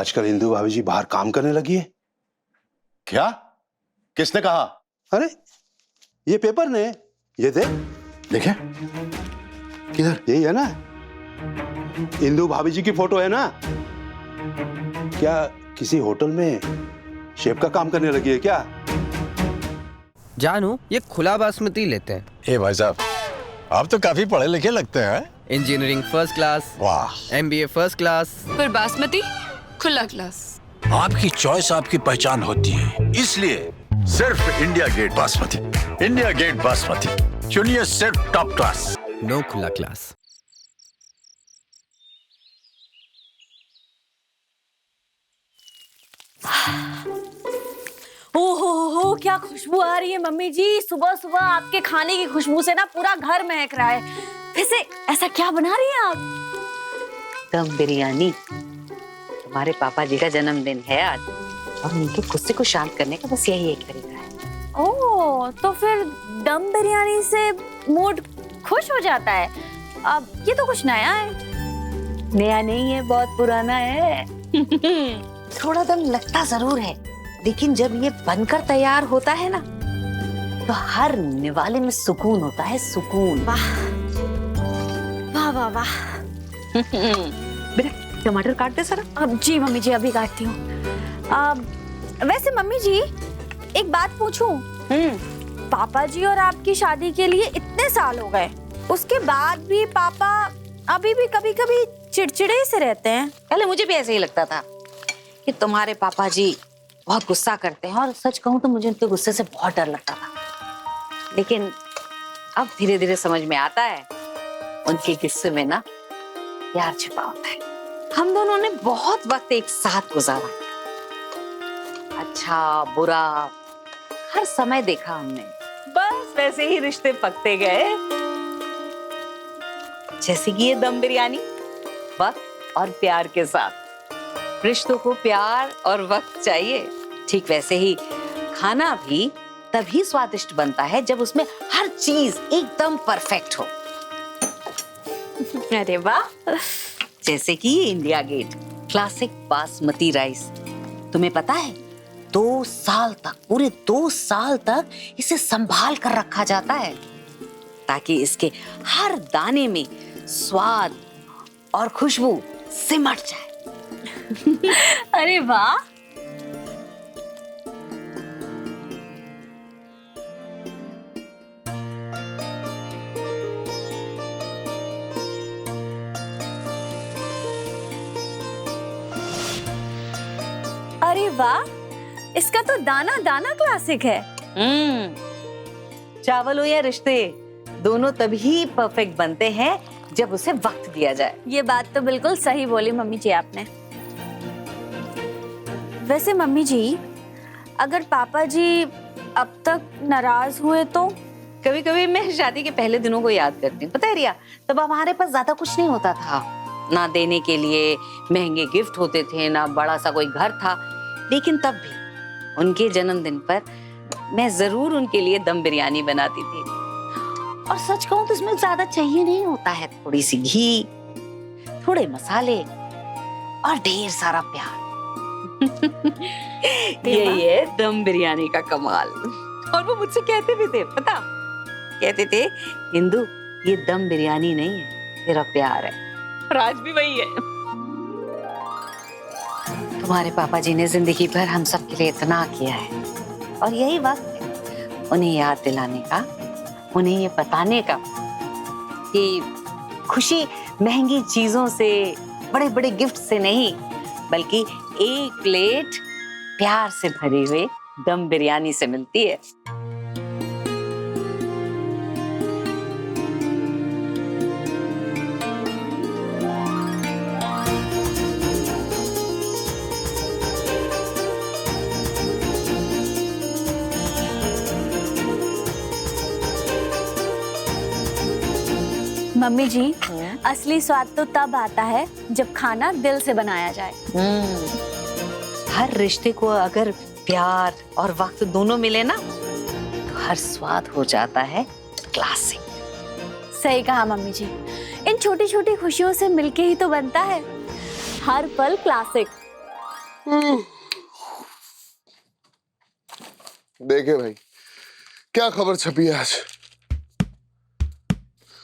आजकल इंदु भाभी जी बाहर काम करने लगी है। क्या? किसने कहा? अरे ये पेपर ने, ये देखे किधर? यही है ना, इंदु भाभी जी की फोटो है ना। क्या किसी होटल में शेफ का काम करने लगी है क्या? जानू, ये खुला बासमती लेते हैं। ए भाई साहब, आप तो काफी पढ़े लिखे लगते हैं। इंजीनियरिंग फर्स्ट क्लास, वाह। MBA फर्स्ट क्लास, पर बासमती खुला क्लास। आपकी चॉइस आपकी पहचान होती है, इसलिए सिर्फ India Gate basmati. India Gate basmati, चुनिए सिर्फ टॉप क्लास। नो खुला क्लास। हो क्या खुशबू आ रही है मम्मी जी। सुबह सुबह आपके खाने की खुशबू से ना पूरा घर महक रहा है। वैसे ऐसा क्या बना रही हैं आप? दम बिरयानी। तुम्हारे पापा जी का जन्मदिन है आज और उनके गुस्से को शांत करने का बस यही एक तरीका है। ओह, तो फिर दम बिरयानी से मूड खुश हो जाता है। अब ये तो कुछ नया है। नया नहीं है, बहुत पुराना है। थोड़ा दम लगता जरूर है, लेकिन जब ये बनकर तैयार होता है ना, तो हर निवाले में सुकून होता है, सुकून। वाह वाह वाह वाह। बेटा टमाटर काट दे सर। अब जी मम्मी जी, अभी काटती हूँ। वैसे मम्मी जी एक बात पूछूं? पापा जी और आपकी शादी के लिए इतने साल हो गए, उसके बाद भी पापा अभी भी कभी कभी चिड़चिड़े से रहते हैं। पहले मुझे भी ऐसे ही लगता था कि तुम्हारे पापा जी बहुत गुस्सा करते हैं, और सच कहूं तो मुझे उनके गुस्से से बहुत डर लगता था। लेकिन अब धीरे धीरे समझ में आता है उनके गुस्से में ना प्यार छिपा होता है। हम दोनों ने बहुत वक्त एक साथ गुजारा, अच्छा बुरा हर समय देखा हमने। बस वैसे ही रिश्ते पकते गए, जैसे कि ये दम बिरयानी, वक्त और प्यार के साथ। रिश्तों को प्यार और वक्त चाहिए, ठीक वैसे ही खाना भी तभी स्वादिष्ट बनता है जब उसमें हर चीज एकदम परफेक्ट हो। अरे वाह। जैसे कि ये India Gate classic basmati rice. तुम्हें पता है 2 साल तक, पूरे 2 साल तक इसे संभाल कर रखा जाता है, ताकि इसके हर दाने में स्वाद और खुशबू सिमट जाए। अरे वाह। अरे वाह, इसका तो दाना दाना क्लासिक है। चावल हो या रिश्ते, दोनों तभी परफेक्ट बनते हैं जब उसे वक्त दिया जाए। ये बात तो बिल्कुल सही बोली मम्मी जी आपने। वैसे मम्मी जी, अगर पापा जी अब तक नाराज हुए तो? कभी कभी मैं शादी के पहले दिनों को याद करती हूँ। पता है रिया, तब हमारे पास ज्यादा कुछ नहीं होता था, ना देने के लिए महंगे गिफ्ट होते थे, ना बड़ा सा कोई घर था। लेकिन तब भी उनके जन्मदिन पर मैं जरूर उनके लिए दम बिरयानी बनाती थी। और सच कहूं तो इसमें ज्यादा चाहिए नहीं होता है, थोड़ी सी घी, थोड़े मसाले और ढेर सारा प्यार। यही है दम बिरयानी का कमाल। और वो मुझसे कहते भी थे, पता, कहते थे इंदु ये दम बिरयानी नहीं है, तेरा प्यार है। और आज भी वही है। तुम्हारे पापा जी ने जिंदगी भर हम सब के लिए इतना किया है, और यही वक्त है उन्हें याद दिलाने का, उन्हें ये बताने का कि खुशी महंगी चीजों से, बड़े बड़े गिफ्ट से नहीं, बल्कि एक प्लेट प्यार से भरे हुए दम बिरयानी से मिलती है। मम्मी जी, असली स्वाद तो तब आता है जब खाना दिल से बनाया जाए। हर रिश्ते को अगर प्यार और वक्त दोनों मिले ना, तो हर स्वाद हो जाता है क्लासिक। सही कहा मम्मी जी, इन छोटी छोटी खुशियों से मिलके ही तो बनता है हर पल क्लासिक। देखे भाई क्या खबर छपी है आज।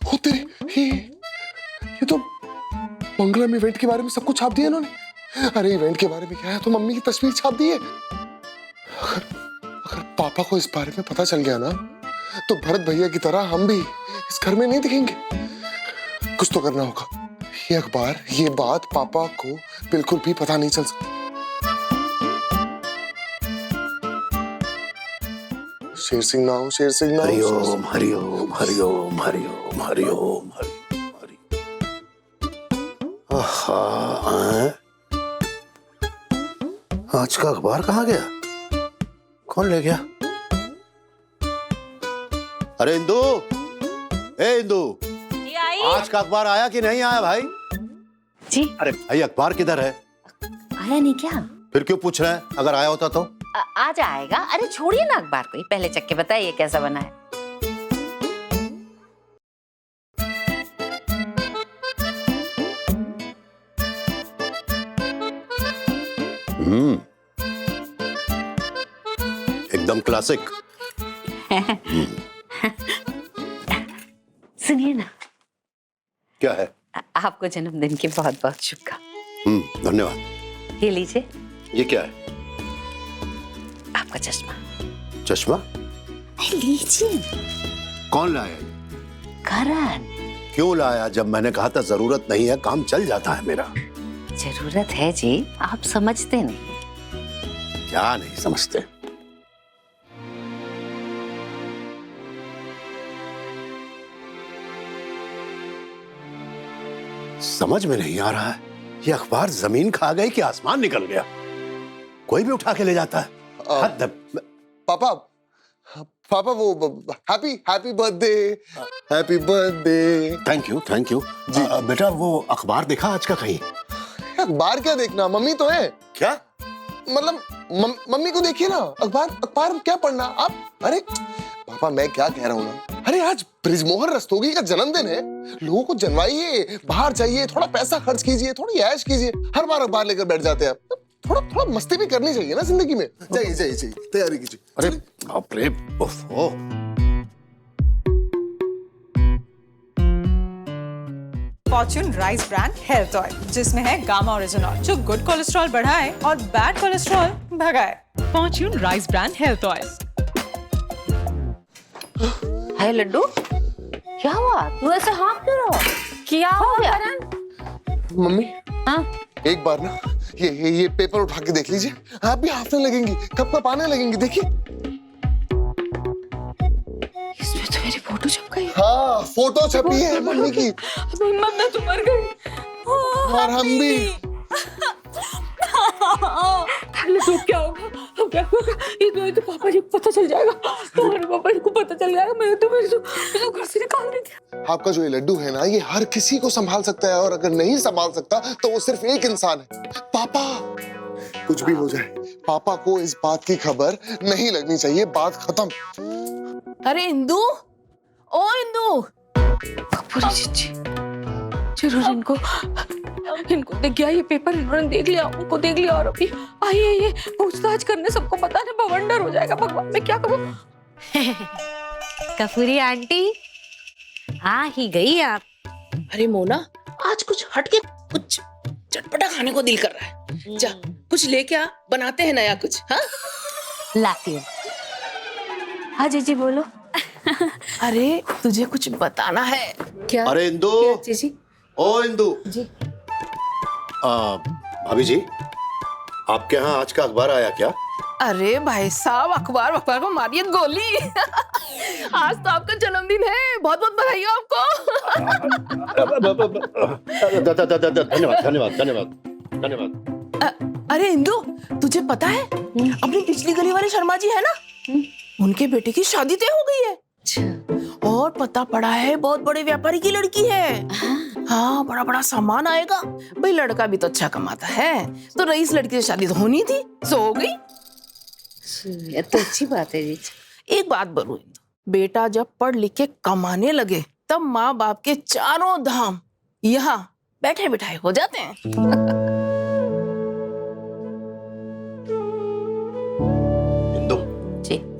हो तेरी ये तो मंगलम इवेंट के बारे में सब कुछ छाप दिया इन्होंने। अरे इवेंट के बारे में क्या है, तो मम्मी की तस्वीर छाप दी है। अगर पापा को इस बारे में पता चल गया ना तो भरत भैया की तरह हम भी इस घर में नहीं दिखेंगे। कुछ तो करना होगा। ये अखबार, ये बात पापा को बिल्कुल भी पता नहीं चल सकती। शेर सिंह ना हो, शेर सिंह ना हो। हरिओम हरिओम हरिओम हरिओम हरिओम हरिओम। आज का अखबार कहाँ गया? कौन ले गया? अरे इंदु, ए इंदु, आज का अखबार आया कि नहीं आया भाई? जी अरे भाई अखबार किधर है? आया नहीं क्या? फिर क्यों पूछ रहे हैं? अगर आया होता तो? आज आएगा। अरे छोड़िए ना अखबार को, पहले चख के बताइए कैसा बना है। एकदम क्लासिक। सुनिए ना। क्या है? आपको जन्मदिन की बहुत बहुत शुभकामनाएं। धन्यवाद। ये लीजिए। ये क्या है? आपका चश्मा। चश्मा? लीजिए। कौन लाया? करण। क्यों लाया जब मैंने कहा था जरूरत नहीं है, काम चल जाता है मेरा। जरूरत है जी, आप समझते नहीं। क्या नहीं समझते? समझ में नहीं आ रहा है, ये अखबार जमीन खा गई कि आसमान निकल गया? कोई भी उठा के ले जाता है। हद है। पापा पापा वो happy happy birthday, happy birthday. Thank you जी। बेटा वो अखबार देखा आज का कहीं? अखबार क्या देखना, मम्मी तो है। क्या मतलब मम्मी को देखिए ना, अखबार क्या पढ़ना आप। अरे पापा मैं क्या कह रहा हूँ ना, अरे आज बृजमोहन रस्तोगी का जन्मदिन है, लोगों को जनवाइए, बाहर जाइए, थोड़ा पैसा खर्च कीजिए, थोड़ी ऐश कीजिए। हर बार अखबार लेकर बैठ जाते हैं। थोड़ा मस्ती भी करनी चाहिए ना जिंदगी में। जाइए तैयारी कीजिए। अरे बाप रे, ओफो। Fortune rice bran health oil, जिसमें है गामा ओरिजिनॉल, जो गुड कोलेस्ट्रॉल बढ़ाए और बैड कोलेस्ट्रॉल भगाए। Fortune rice bran health oil. Hi Laddu, क्या हुआ? तू ऐसे हाँफ क्यों रहा? क्या हो गया? करण? मम्मी हाँ? एक बार ना ये पेपर उठा के देख लीजिए, आप भी हाफने लगेंगी, कप आने लगेंगी। देखिए इसमें तो मेरी फोटो छप गई। हाँ फोटो छपी है मम्मी की। हिम्मत ना, तू मर गई। और हम भी। तो क्या होगा? अब क्या होगा? ये तो पापा जी को पता चल जाएगा। तुम्हारे पापा जी को पता चल जाएगा। मैं तो घर से निकाल दी थी। आपका जो ये लड्डू है ना, ये हर किसी को संभाल सकता है, और अगर नहीं संभाल सकता तो वो सिर्फ एक इंसान है, पापा। कुछ भी हो जाए, पापा को इस बात की खबर नहीं लगनी चाहिए। बात खत्म। अरे इंदु, ओ इंदु। पूरी चीची जरूर इनको देख गया, ये पेपर इन्होंने देख लिया, उनको देख लिया, और अभी आइए ये पूछताछ करने सबको पता नहीं, बवंडर हो जाएगा। भगवान मैं क्या करूं? कपूरी आंटी आ ही गई आप। अरे मोना, आज कुछ हटके, कुछ चटपटा खाने को दिल कर रहा है। जा कुछ लेके आ, बनाते हैं नया कुछ। हाँ लाती हूँ। हाँ जीजी बोलो। अरे तुझे कुछ बताना है। क्या? अरे इंदु, जीजी। ओ इंदु जी। भाभी जी, आपके यहाँ आज का अखबार आया क्या? अरे भाई साहब, अखबार को मारिए गोली। आज तो आपका जन्मदिन है, बहुत बहुत बधाई हो धन्यवाद धन्यवाद। अरे इंदु, तुझे पता है अपनी पिछली गली वाले शर्मा जी है ना, उनके बेटे की शादी तय हो गई है। और पता पड़ा है बहुत बड़े व्यापारी की लड़की है। हाँ, बड़ा बड़ा सामान आएगा। भाई लड़का भी तो अच्छा कमाता है, तो रईस लड़की से शादी तो होनी थी, सो हो गई। ये तो अच्छी बात है जी। एक बात बोलूं, बेटा जब पढ़ लिख के कमाने लगे तब माँ बाप के चारों धाम यहाँ बैठे बिठाए हो जाते हैं।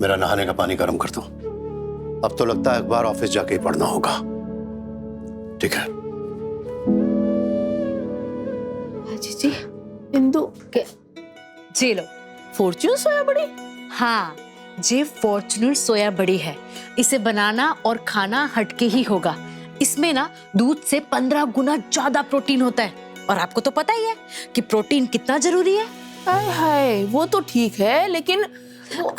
मेरा नहाने का पानी गर्म कर दो। अब तो लगता है अखबार ऑफिस जाके ही पढ़ना होगा। ठीक है। जीजी इंदु जी लो। फॉर्च्यून सोया बड़ी। हाँ, ये फॉर्च्यूनर सोया बड़ी है। इसे बनाना और खाना हटके ही होगा। इसमें ना दूध से 15 गुना ज्यादा प्रोटीन होता है और आपको तो पता ही है कि प्रोटीन कितना जरूरी है। हाय हाय, वो तो ठीक है लेकिन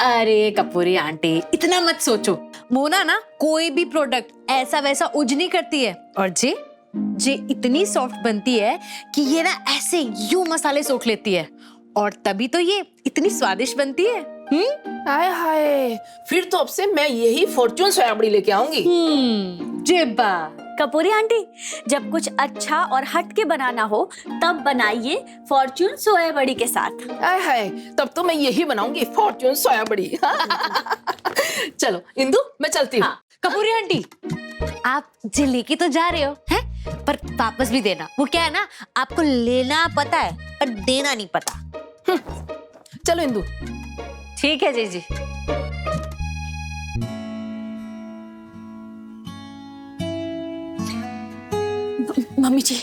अरे कपूरी आंटी, इतना मत सोचो। मोना ना कोई भी प्रोडक्ट ऐसा वैसा उज नहीं करती है और जे इतनी सॉफ्ट बनती है कि ये ना ऐसे यूं मसाले सोख लेती है और तभी तो ये इतनी स्वादिष्ट बनती है। हाय हाय, फिर तो अब से मैं यही फॉर्च्यून सोया बड़ी लेके आऊंगी। जेबा कपूरी आंटी, जब कुछ अच्छा और हट के बनाना हो तब बनाइए फॉर्च्यून सोया बड़ी के साथ। हाय हाय, तब तो मैं यही बनाऊंगी फॉर्च्यून सोया बड़ी। चलो इंदु, मैं चलती हूँ। हाँ, कपूरी आंटी, आप जे लेके तो जा रहे हो हैं, पर वापस भी देना। वो क्या है ना, आपको लेना पता है पर देना नहीं पता। चलो इंदु। ठीक है जीजी। मम्मी जी,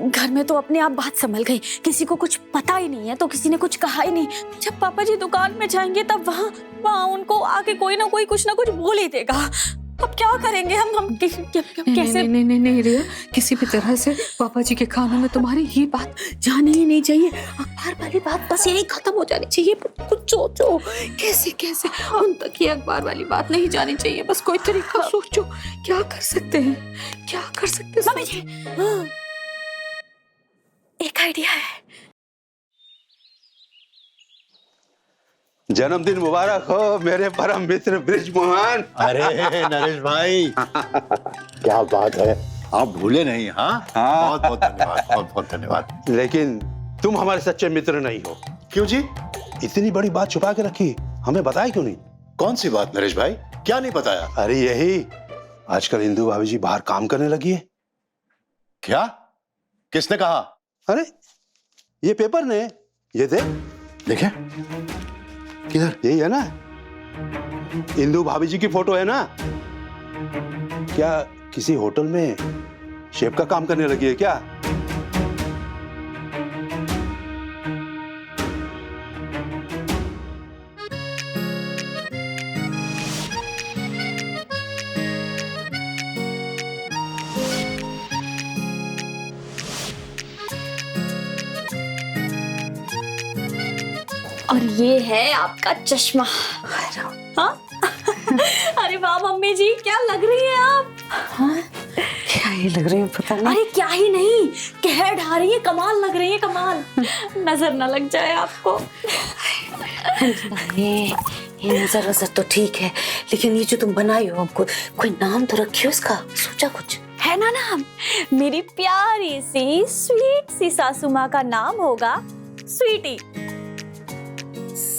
घर में तो अपने आप बात संभल गई, किसी को कुछ पता ही नहीं है तो किसी ने कुछ कहा ही नहीं। जब पापा जी दुकान में जाएंगे तब वहाँ उनको आके कोई ना कोई कुछ ना कुछ बोल ही देगा। अब क्या करेंगे हम कैसे? नहीं रिया, किसी भी तरह से पापा जी के कानों में तुम्हारी ये बात जानी ही नहीं चाहिए। अखबार वाली बात बस यही खत्म हो जानी चाहिए। कुछ सोचो, कैसे उन तक ये अखबार वाली बात नहीं जानी चाहिए। बस कोई तरीका सोचो, क्या कर सकते हैं? मम्मी जी, एक आइडिया है। जन्मदिन मुबारक हो मेरे परम मित्र ब्रिजमोहन। अरे नरेश भाई, क्या बात है, आप भूले नहीं। हाँ, बहुत बहुत धन्यवाद, बहुत बहुत धन्यवाद। लेकिन तुम हमारे सच्चे मित्र नहीं हो। क्यों जी? इतनी बड़ी बात छुपा के रखी, हमें बताया क्यों नहीं? कौन सी बात नरेश भाई, क्या नहीं बताया? अरे यही, आजकल इंदु भाभी जी बाहर काम करने लगी है। क्या? किसने कहा? अरे ये पेपर ने, ये देखे किधर? यही है ना, इंदु भाभी जी की फोटो है ना। क्या किसी होटल में शेफ का काम करने लगी है क्या? और ये है आपका चश्मा। हाँ? अरे वाह मम्मी जी, क्या लग रही है आप? हाँ? क्या ही लग रही है पता नहीं। अरे क्या ही नहीं, कह ढा रही है, कमाल लग रही है, कमाल। नजर ना लग जाए आपको। ये नजर वजर तो ठीक है, लेकिन ये जो तुम बनाई हो, हमको कोई नाम तो रखियो इसका, सोचा कुछ है ना नाम? मेरी प्यारी सी स्वीट सी सासू माँ का नाम होगा स्वीटी।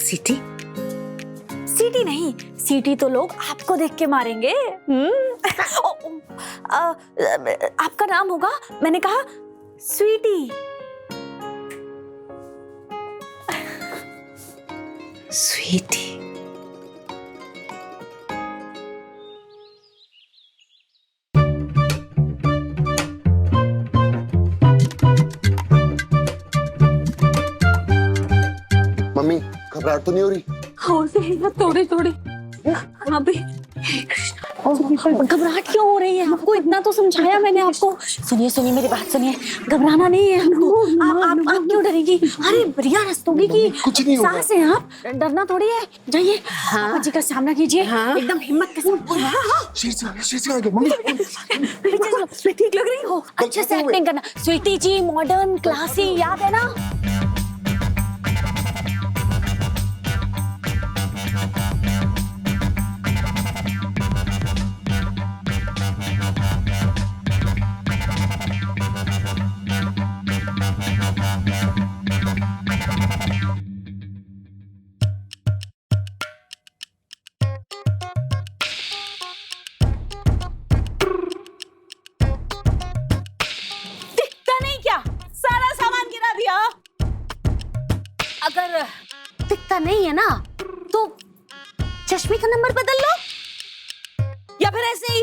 सीटी? सीटी नहीं, सीटी तो लोग आपको देख के मारेंगे। आपका नाम होगा, मैंने कहा स्वीटी। स्वीटी। मम्मी, घबराहट तो नहीं हो रही? थोड़ी अभी घबराहट क्यों हो रही है? आपको इतना तो समझाया मैंने आपको। सुनिए मेरी बात सुनिए, घबराना नहीं है आपको। आप क्यों डरेंगी? अरे रिया रस्तोगी की कुछ नहीं होगा। सांस है, आप डरना थोड़ी है। जाइए, पापा जी का सामना कीजिए, एकदम हिम्मत के साथ। शेर से आगे मम्मी। ठीक लग रही हो, अच्छे से एक्टिंग करना। स्वीटी जी मॉडर्न क्लासी, याद है ना? अगर दिखता नहीं है ना तो रश्मि का नंबर बदल लो, या फिर ऐसे ही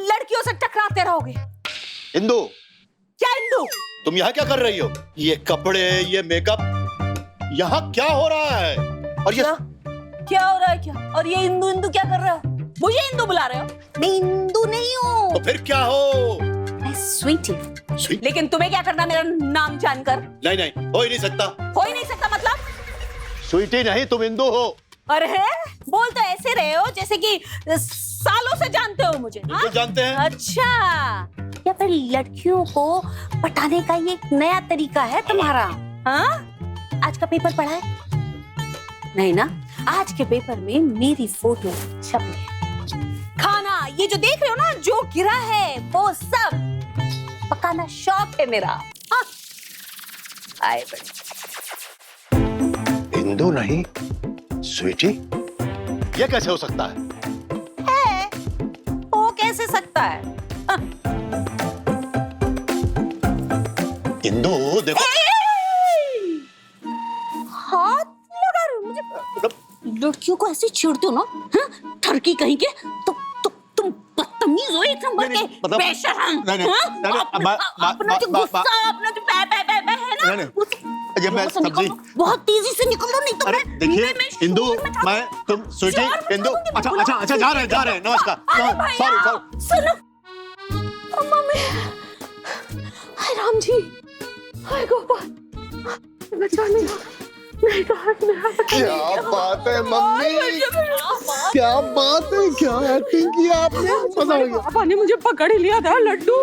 लड़कियों से टकराते रहोगे? इंदु, क्या इंदु? तुम यहाँ क्या कर रही हो? ये कपड़े, ये मेकअप, यहाँ क्या हो रहा है? और ये क्या हो रहा है क्या? और ये इंदु इंदु क्या कर रहे हो? मुझे इंदु बुला रहे हो? मैं इंदु नहीं हूँ। तो फिर क्या हो? मैं स्वीटी। स्वीट? लेकिन तुम्हें क्या करना मेरा नाम जानकर? नहीं नहीं, हो ही नहीं सकता। हो ही नहीं सकता मतलब? स्वीटी नहीं, तुम इंदु हो। अरे बोल तो ऐसे रहे हो जैसे कि सालों से जानते हो मुझे। बिल्कुल जानते हैं। अच्छा, या फिर लड़कियों को पटाने का ये एक नया तरीका है तुम्हारा? हाँ, आज का पेपर पढ़ा है? नहीं ना, आज के पेपर में मेरी फोटो छपी है। खाना ये जो देख रहे हो ना, जो गिरा है वो सब पकाना शौक है मेरा। हाँ? आए बड़े। इंदु नहीं, स्वीटी? ये कैसे हो सकता है? वो कैसे सकता है? हाँ। इंदु देखो, हाथ लगा रहे हो मुझे? लड़कियों को ऐसे छेड़ते हो ना, हाँ? ठरकी कहीं के, तो तुम बदतमीज हो एक नंबर के, बेशरम। अपना जो गुस्सा, अपना जो बे है ना, ये मैं सब्जी बहुत तेजी से निकल लो, नहीं तो अरे देखिए इंदु, मैं तुम स्वीटी, इंदु, अच्छा जा रहे हैं, नमस्कार, सॉरी। सुनो, मम्मी, हाय राम जी, हाय गोपाल, बचाने नहीं कहा मेरा। क्या बात है मम्मी, क्या बात है, क्या एक्टिंग की आपने, मजा आ गया। पापा ने मुझे पकड़ ही लिया था लड्डू।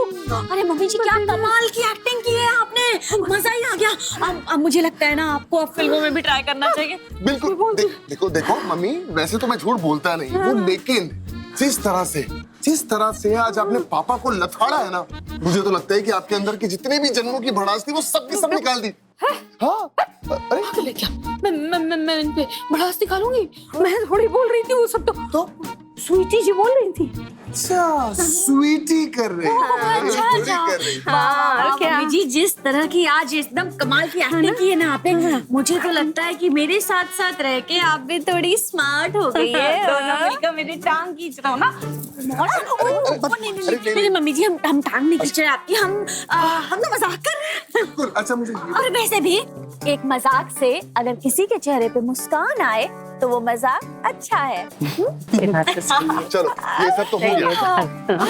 अरे मम्मी जी, क्या कमाल की एक्टिंग की है आपने, मजा ही आ गया। अब मुझे लगता है ना, आपको अब फिल्मों में भी ट्राई करना चाहिए। बिल्कुल, देखो मम्मी, वैसे तो मैं झूठ बोलता नहीं हूँ, लेकिन जिस तरह से आज आपने पापा को लथाड़ा है ना, मुझे तो लगता है कि आपके अंदर की जितनी भी जन्मों की भड़ास थी वो सब की सब निकाल दी। हाँ, अरे क्या मैं इन पे भड़ास निकालूंगी? मैं थोड़ी बोल रही थी, वो सब तो स्वीटी जी बोल रही थी। अच्छा, स्वीटी कर रहे हैं। अच्छा। हाँ, मम्मी जी, जिस तरह की आज एकदम कमाल की एक्टिंग की है ना आपने, मुझे तो लगता है कि मेरे साथ साथ रह के आप भी थोड़ी स्मार्ट हो गई है। दोनों मिलकर मेरी टांग खींच रहे हो ना। नहीं मम्मी जी, हम टांग नहीं खींच रहे आपकी, हम तो मजाक कर रहे हैं। अच्छा, मुझे और वैसे भी एक मजाक से अगर किसी के चेहरे पे मुस्कान आए तो वो मजाक अच्छा है। चलो, ये सब तो हो गया।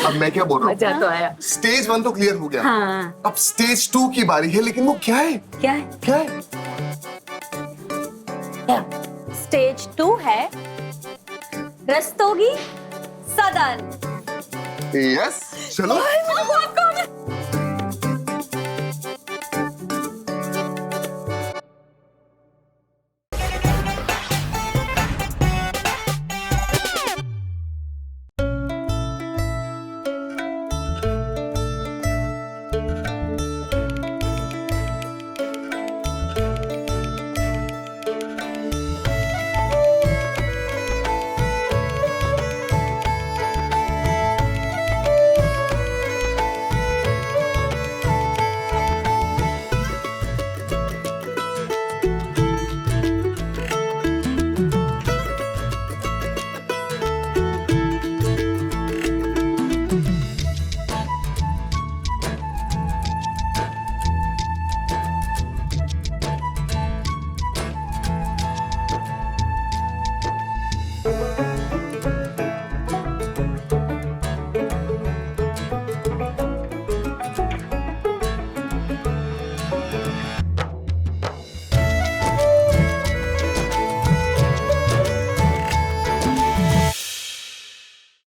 अब मैं क्या बोल रहा हूँ? मजा तो आया। स्टेज 1 तो क्लियर हो गया। हाँ। अब स्टेज 2 की बारी है, लेकिन वो क्या है? क्या है? स्टेज 2 है रस्तोगी सदन। यस, चलो।